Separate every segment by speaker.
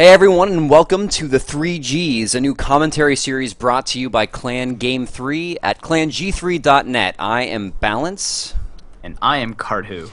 Speaker 1: Hey everyone, and welcome to the 3Gs, a new commentary series brought to you by Clan Game 3 at clang3.net. I am Balance.
Speaker 2: And I am Cardhu.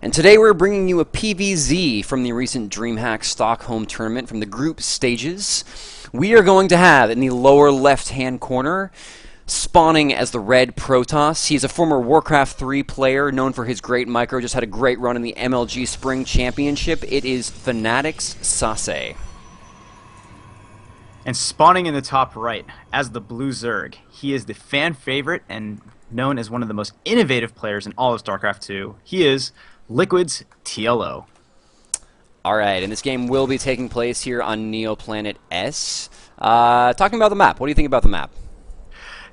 Speaker 1: And today we're bringing you a PVZ from the recent DreamHack Stockholm tournament from the group stages. We are going to have, in the lower left-hand corner, spawning as the red Protoss. He's a former Warcraft 3 player, known for his great micro, just had a great run in the MLG Spring Championship. It is Fnatic's SaSe.
Speaker 2: And spawning in the top right as the Blue Zerg. He is the fan favorite and known as one of the most innovative players in all of Starcraft 2. He is Liquid's TLO.
Speaker 1: Alright, and this game will be taking place here on Neoplanet S. Talking about the map, what do you think about the map?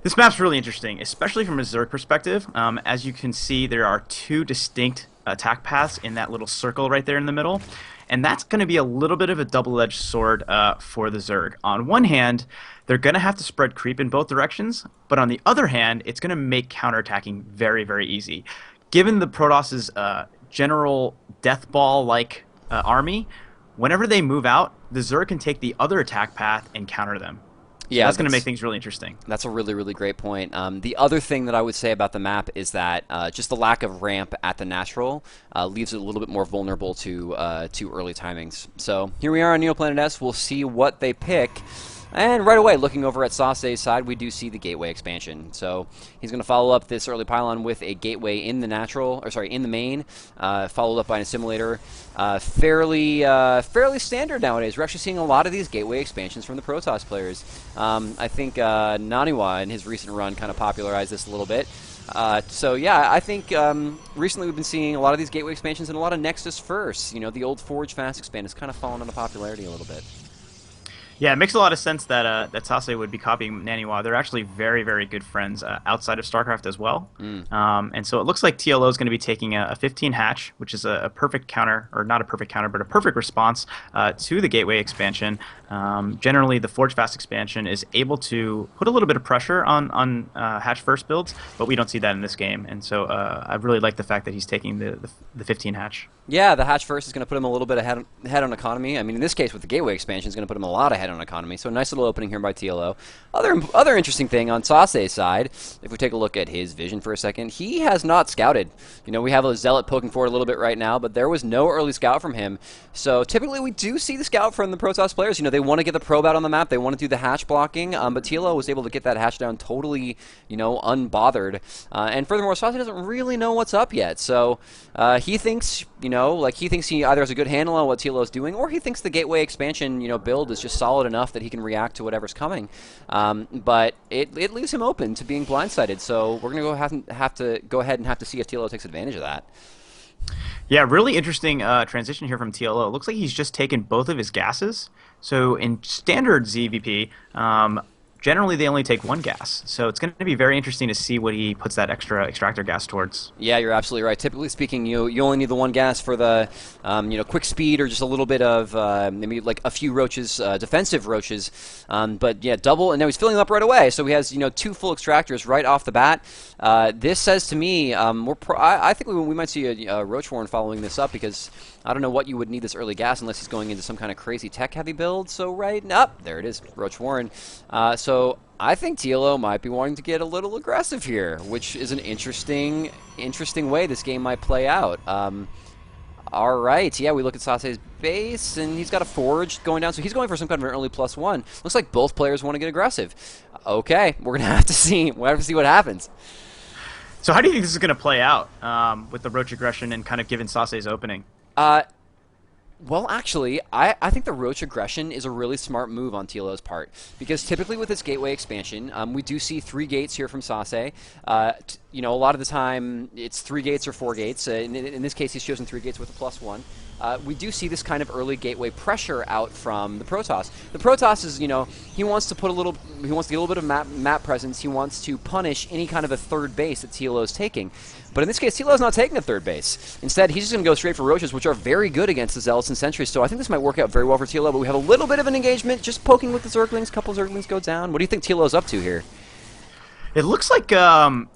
Speaker 2: This map's really interesting, especially from a Zerg perspective. As you can see, there are two distinct attack paths in that little circle right there in the middle. And that's going to be a little bit of a double-edged sword for the Zerg. On one hand, they're going to have to spread creep in both directions, but on the other hand, it's going to make counterattacking very, very easy. Given the Protoss's general death ball-like army, whenever they move out, the Zerg can take the other attack path and counter them. Yeah, that's going to make things really interesting.
Speaker 1: That's a really, really great point. The other thing that I would say about the map is that just the lack of ramp at the natural leaves it a little bit more vulnerable to early timings. So here we are on Neoplanet S. We'll see what they pick. And right away, looking over at SaSe's side, we do see the gateway expansion. So he's going to follow up this early pylon with a gateway in the in the main, followed up by an assimilator. Fairly standard nowadays. We're actually seeing a lot of these gateway expansions from the Protoss players. I think Naniwa in his recent run kind of popularized this a little bit. So yeah, I think recently we've been seeing a lot of these gateway expansions and a lot of Nexus firsts. You know, the old Forge Fast expand has kind of fallen into popularity a little bit.
Speaker 2: Yeah, it makes a lot of sense that that SaSe would be copying Naniwa. They're actually very, very good friends outside of StarCraft as well. And so it looks like TLO is going to be taking a 15 hatch, which is a perfect counter, or not a perfect counter, but a perfect response to the Gateway expansion. Generally, the Forge Fast expansion is able to put a little bit of pressure on hatch first builds, but we don't see that in this game. And so I really like the fact that he's taking the 15 hatch.
Speaker 1: Yeah, the hatch first is going to put him a little bit ahead on economy. I mean, in this case, with the Gateway expansion, it's going to put him a lot ahead on economy. So a nice little opening here by TLO. Other interesting thing on SaSe's side, if we take a look at his vision for a second, he has not scouted. You know, we have a Zealot poking forward a little bit right now, but there was no early scout from him. So typically we do see the scout from the Protoss players. You know, they want to get the probe out on the map. They want to do the hatch blocking, but TLO was able to get that hatch down totally, you know, unbothered. And furthermore, SaSe doesn't really know what's up yet. So he thinks, you know, like he thinks he either has a good handle on what TLO is doing, or he thinks the Gateway expansion, you know, build is just solid enough that he can react to whatever's coming. But it leaves him open to being blindsided. So we're going to have to go ahead and have to see if TLO takes advantage of that.
Speaker 2: Yeah, really interesting transition here from TLO. It looks like he's just taken both of his gases. So in standard ZVP, generally they only take one gas. So it's going to be very interesting to see what he puts that extra extractor gas towards.
Speaker 1: Yeah, you're absolutely right. Typically speaking, you only need the one gas for the you know, quick speed or just a little bit of maybe like a few roaches, defensive roaches. But yeah, double, and now he's filling them up right away. So he has, you know, two full extractors right off the bat. This says to me, I think we might see a Roach Warren following this up, because I don't know what you would need this early gas unless he's going into some kind of crazy tech-heavy build. So right up, there it is, Roach Warren. So I think TLO might be wanting to get a little aggressive here, which is an interesting way this game might play out. All right, yeah, we look at SaSe's base, and he's got a Forge going down, so he's going for some kind of an early +1. Looks like both players want to get aggressive. Okay, we're gonna have to see. We'll have to see what happens.
Speaker 2: So how do you think this is going to play out with the Roach aggression and kind of given SaSe's opening?
Speaker 1: Well, actually, I think the Roach aggression is a really smart move on TLO's part, because typically with this Gateway expansion, we do see 3 gates here from SaSe. You know, a lot of the time it's 3 gates or 4 gates. In this case, he's chosen 3 gates with a +1. We do see this kind of early gateway pressure out from the Protoss. The Protoss is, you know, he wants to get a little bit of map presence. He wants to punish any kind of a third base that TLO is taking. But in this case, TLO is not taking a third base. Instead, he's just going to go straight for Roaches, which are very good against the Zealots and Sentries. So I think this might work out very well for TLO. But we have a little bit of an engagement, just poking with the Zerglings. A couple Zerglings go down. What do you think TLO's up to here?
Speaker 2: It looks like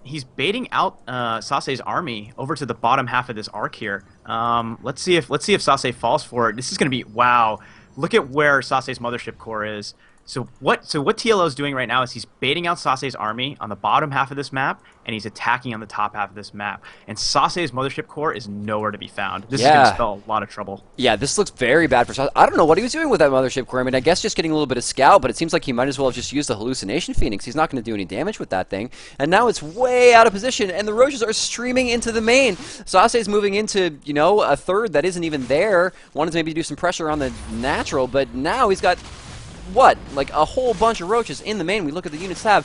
Speaker 2: he's baiting out SaSe's army over to the bottom half of this arc here. Let's see if SaSe falls for it. This is going to be, wow, look at where SaSe's mothership core is. So what TLO is doing right now is he's baiting out SaSe's army on the bottom half of this map, and he's attacking on the top half of this map. And SaSe's mothership core is nowhere to be found. This is going to spell a lot of trouble.
Speaker 1: Yeah, this looks very bad for SaSe. I don't know what he was doing with that mothership core. I mean, I guess just getting a little bit of scout, but it seems like he might as well have just used the hallucination phoenix. He's not going to do any damage with that thing. And now it's way out of position, and the roaches are streaming into the main. SaSe's moving into, you know, a third that isn't even there. Wanted to maybe do some pressure on the natural, but now he's got... what? Like a whole bunch of roaches in the main. We look at the units tab.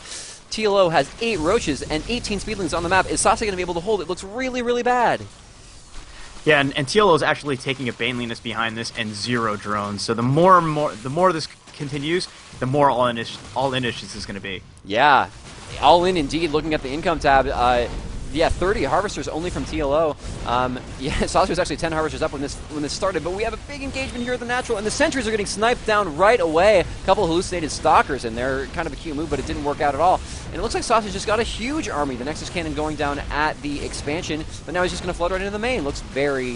Speaker 1: TLO has 8 roaches and 18 speedlings on the map. Is SaSe going to be able to hold it? Looks really, really bad.
Speaker 2: Yeah, and TLO is actually taking a Baneliness behind this and 0 drones. So the more this continues, the more all-in-ish this is going to be.
Speaker 1: Yeah, all in indeed. Looking at the income tab, yeah, 30 harvesters only from TLO. Yeah, SaSe was actually 10 harvesters up when this started, but we have a big engagement here at the natural, and the sentries are getting sniped down right away. A couple hallucinated stalkers in there, kind of a cute move, but it didn't work out at all. And it looks like SaSe just got a huge army. The Nexus Cannon going down at the expansion, but now he's just going to flood right into the main. Looks very,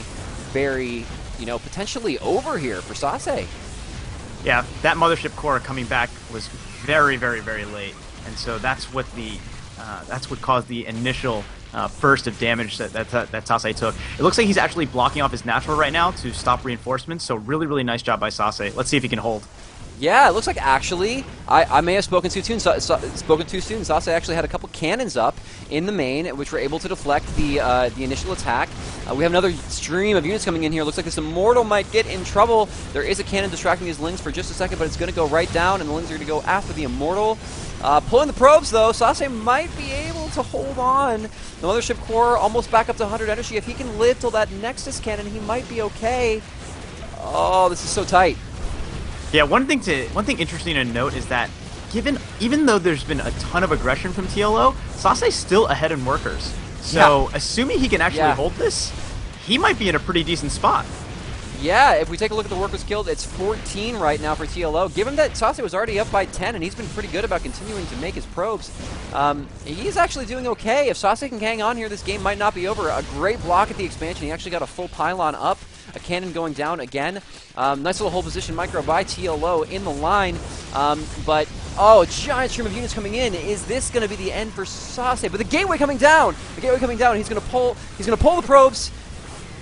Speaker 1: very, you know, potentially over here for SaSe.
Speaker 2: Yeah, that mothership core coming back was very, very, very late, and so that's what caused the initial burst of damage that SaSe took. It looks like he's actually blocking off his natural right now to stop reinforcements, so really, really nice job by SaSe. Let's see if he can hold.
Speaker 1: Yeah, it looks like actually, I may have spoken too soon. SaSe actually had a couple cannons up in the main, which were able to deflect the initial attack. We have another stream of units coming in here. Looks like this Immortal might get in trouble. There is a cannon distracting these Lings for just a second, but it's going to go right down, and the Lings are going to go after the Immortal. Pulling the probes, though, SaSe might be able to hold on. The Mothership Core almost back up to 100 energy. If he can live till that Nexus Cannon, he might be okay. Oh, this is so tight.
Speaker 2: Yeah, one thing interesting to note is that even though there's been a ton of aggression from TLO, SaSe's still ahead in workers. So assuming he can actually hold this, he might be in a pretty decent spot.
Speaker 1: Yeah, if we take a look at the workers killed, it's 14 right now for TLO. Given that SaSe was already up by 10, and he's been pretty good about continuing to make his probes, he's actually doing okay. If SaSe can hang on here, this game might not be over. A great block at the expansion. He actually got a full pylon up. A cannon going down again. Nice little hold position micro by TLO in the line. But, oh, a giant stream of units coming in. Is this going to be the end for SaSe? But the gateway coming down. The gateway coming down. He's going to pull the probes.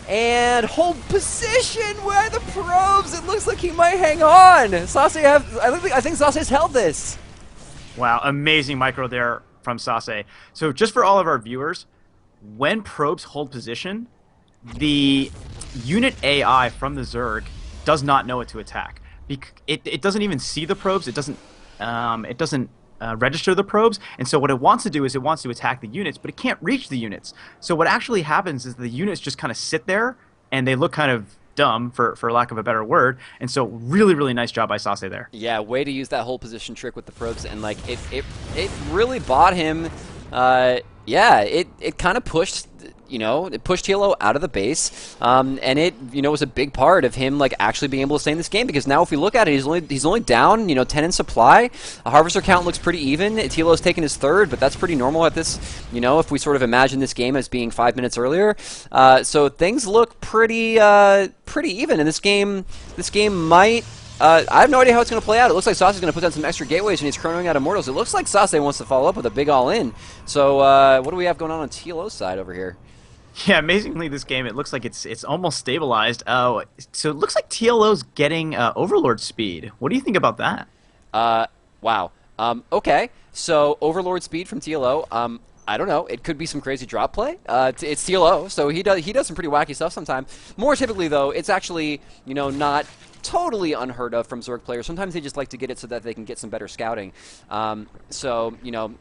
Speaker 1: And hold position where the probes. It looks like he might hang on. I think SaSe's held this.
Speaker 2: Wow, amazing micro there from SaSe. So just for all of our viewers, when probes hold position, the unit AI from the Zerg does not know what to attack. It doesn't even see the probes. It doesn't register the probes, and so what it wants to do is it wants to attack the units, but it can't reach the units. So what actually happens is the units just kind of sit there, and they look kind of dumb, for lack of a better word, and so really, really nice job by SaSe there.
Speaker 1: Yeah, way to use that whole position trick with the probes, and like it really bought him. Yeah, it kind of pushed. You know, it pushed TLO out of the base, and it, you know, was a big part of him like actually being able to stay in this game, because now if we look at it, he's only down, you know, 10 in supply. The harvester count looks pretty even. TLO's taken his third, but that's pretty normal at this, you know, if we sort of imagine this game as being 5 minutes earlier. So things look pretty even, and this game might. I have no idea how it's going to play out. It looks like SaSe's going to put down some extra gateways, and he's chronoing out Immortals. It looks like SaSe wants to follow up with a big all-in. So what do we have going on TLO's side over here?
Speaker 2: Yeah, amazingly, this game, it looks like it's almost stabilized. So it looks like TLO's getting Overlord speed. What do you think about that?
Speaker 1: Wow. Okay, so Overlord speed from TLO. I don't know. It could be some crazy drop play. It's TLO, so he does some pretty wacky stuff sometimes. More typically, though, it's actually, you know, not totally unheard of from Zerg players. Sometimes they just like to get it so that they can get some better scouting. So, you know,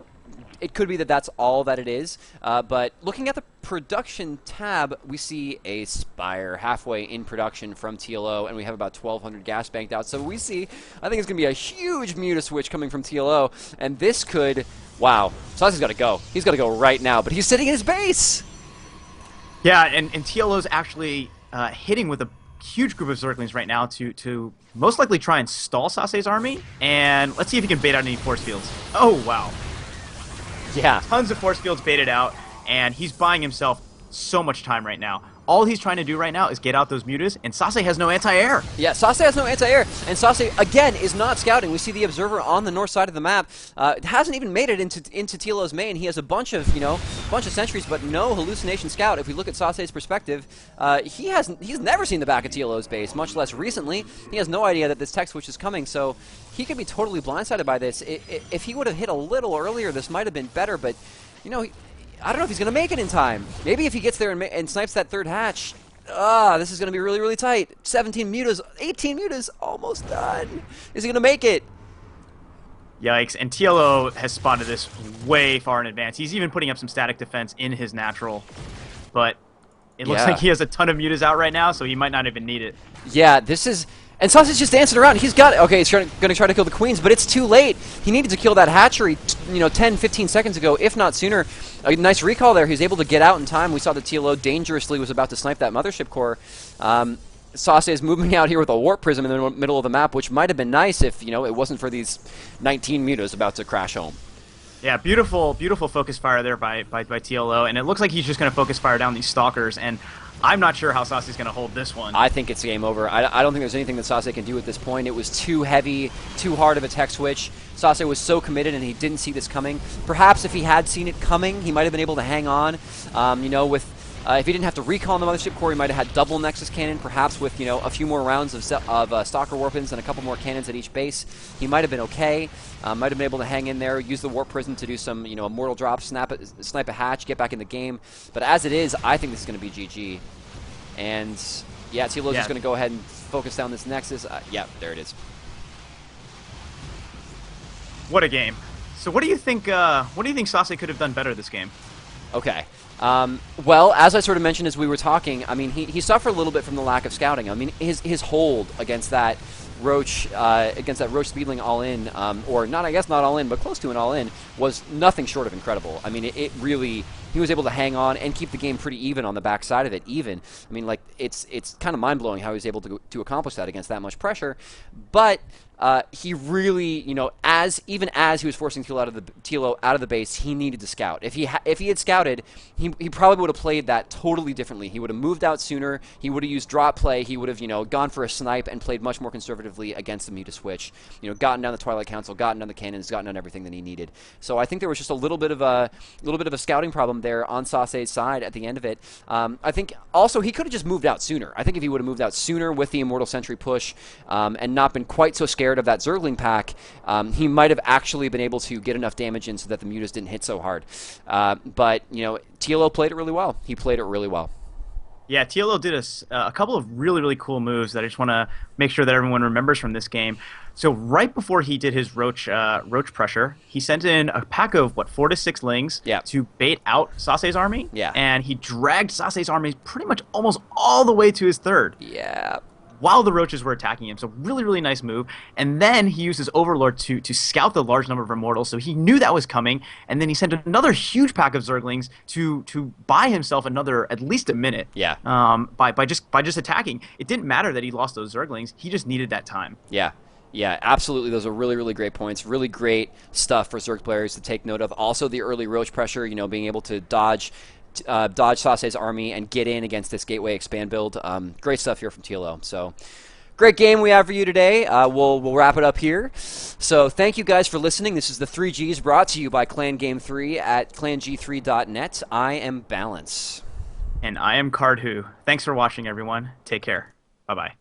Speaker 1: it could be that that's all that it is, but looking at the production tab, we see a Spire halfway in production from TLO, and we have about 1,200 gas banked out. So we see, I think it's going to be a huge Muta switch coming from TLO, and this could, wow, SaSe's got to go. He's got to go right now, but he's sitting in his base.
Speaker 2: Yeah, and TLO's actually hitting with a huge group of Zerglings right now to most likely try and stall SaSe's army, and let's see if he can bait out any force fields. Oh, wow.
Speaker 1: Yeah.
Speaker 2: Tons of force fields baited out, and he's buying himself so much time right now. all he's trying to do right now is get out those mutas, and SaSe has no anti-air.
Speaker 1: Yeah, SaSe has no anti-air, and SaSe, again, is not scouting. We see the observer on the north side of the map. Hasn't even made it into TLO's main. He has a bunch of, sentries, but no hallucination scout. If we look at SaSe's perspective, he's never seen the back of TLO's base, much less recently. He has no idea that this tech switch is coming, so he could be totally blindsided by this. If he would have hit a little earlier, this might have been better, but, I don't know if he's going to make it in time. Maybe if he gets there and snipes that third hatch, this is going to be really, really tight. 17 mutas, 18 mutas, almost done. Is he going to make it?
Speaker 2: Yikes, and TLO has spotted this way far in advance. He's even putting up some static defense in his natural, but it looks like he has a ton of mutas out right now, so he might not even need it.
Speaker 1: Yeah, this is... And SaSe's just dancing around. He's got it. Okay, he's going to try to kill the queens, but it's too late. He needed to kill that hatchery, 10, 15 seconds ago, if not sooner. A nice recall there. He was able to get out in time. We saw the TLO dangerously was about to snipe that mothership core. SaSe is moving out here with a warp prism in the middle of the map, which might have been nice if, it wasn't for these 19 mutas about to crash home.
Speaker 2: Yeah, beautiful focus fire there by TLO, and it looks like he's just going to focus fire down these stalkers, and I'm not sure how SaSe's going to hold this one.
Speaker 1: I think it's game over. I don't think there's anything that SaSe can do at this point. It was too heavy, too hard of a tech switch. SaSe was so committed, and he didn't see this coming. Perhaps if he had seen it coming, he might have been able to hang on. If he didn't have to recall on the mothership core, he might have had double Nexus cannon, perhaps with a few more rounds of Stalker Warpins and a couple more cannons at each base. He might have been okay. Might have been able to hang in there, use the Warp Prism to do some a mortal drop, snipe a hatch, get back in the game. But as it is, I think this is going to be GG. And yeah, TLO's just going to go ahead and focus down this Nexus. Yeah, there it is.
Speaker 2: What a game! So what do you think? What do you think SaSe could have done better this game?
Speaker 1: Okay. Well, as I sort of mentioned as we were talking, I mean, he suffered a little bit from the lack of scouting. I mean, his hold against that Roach Speedling all-in, or not, I guess not all-in, but close to an all-in, was nothing short of incredible. I mean, it really, he was able to hang on and keep the game pretty even on the backside of it, even. I mean, like, it's kind of mind-blowing how he was able to accomplish that against that much pressure, but he really, even as he was forcing TLO out of the base, he needed to scout. If he had scouted, he probably would have played that totally differently. He would have moved out sooner. He would have used drop play. He would have, gone for a snipe and played much more conservatively against the Muta switch. Gotten down the Twilight Council, gotten down the cannons, gotten down everything that he needed. So I think there was just a little bit of a scouting problem there on SaSe's side at the end of it. I think also he could have just moved out sooner. I think if he would have moved out sooner with the Immortal Sentry push and not been quite so scared of that Zergling pack, he might have actually been able to get enough damage in so that the mutas didn't hit so hard. But TLO played it really well. He played it really well.
Speaker 2: Yeah, TLO did a couple of really, really cool moves that I just want to make sure that everyone remembers from this game. So right before he did his Roach pressure, he sent in a pack of, 4 to 6 lings to bait out SaSe's army.
Speaker 1: Yeah.
Speaker 2: And he dragged SaSe's army pretty much almost all the way to his third.
Speaker 1: Yeah.
Speaker 2: While the roaches were attacking him. So really, really nice move. And then he used his Overlord to scout the large number of Immortals, so he knew that was coming. And then he sent another huge pack of Zerglings to buy himself another at least a minute.
Speaker 1: Yeah.
Speaker 2: By just attacking. It didn't matter that he lost those Zerglings. He just needed that time.
Speaker 1: Yeah. Yeah, absolutely. Those are really, really great points. Really great stuff for Zerg players to take note of. Also, the early Roach pressure, being able to dodge SaSe's army and get in against this Gateway expand build. Great stuff here from TLO. So, great game we have for you today. We'll wrap it up here. So, thank you guys for listening. This is the 3Gs brought to you by Clan Game 3 at clang3.net. I am Balance.
Speaker 2: And I am Cardhu. Thanks for watching, everyone. Take care. Bye-bye.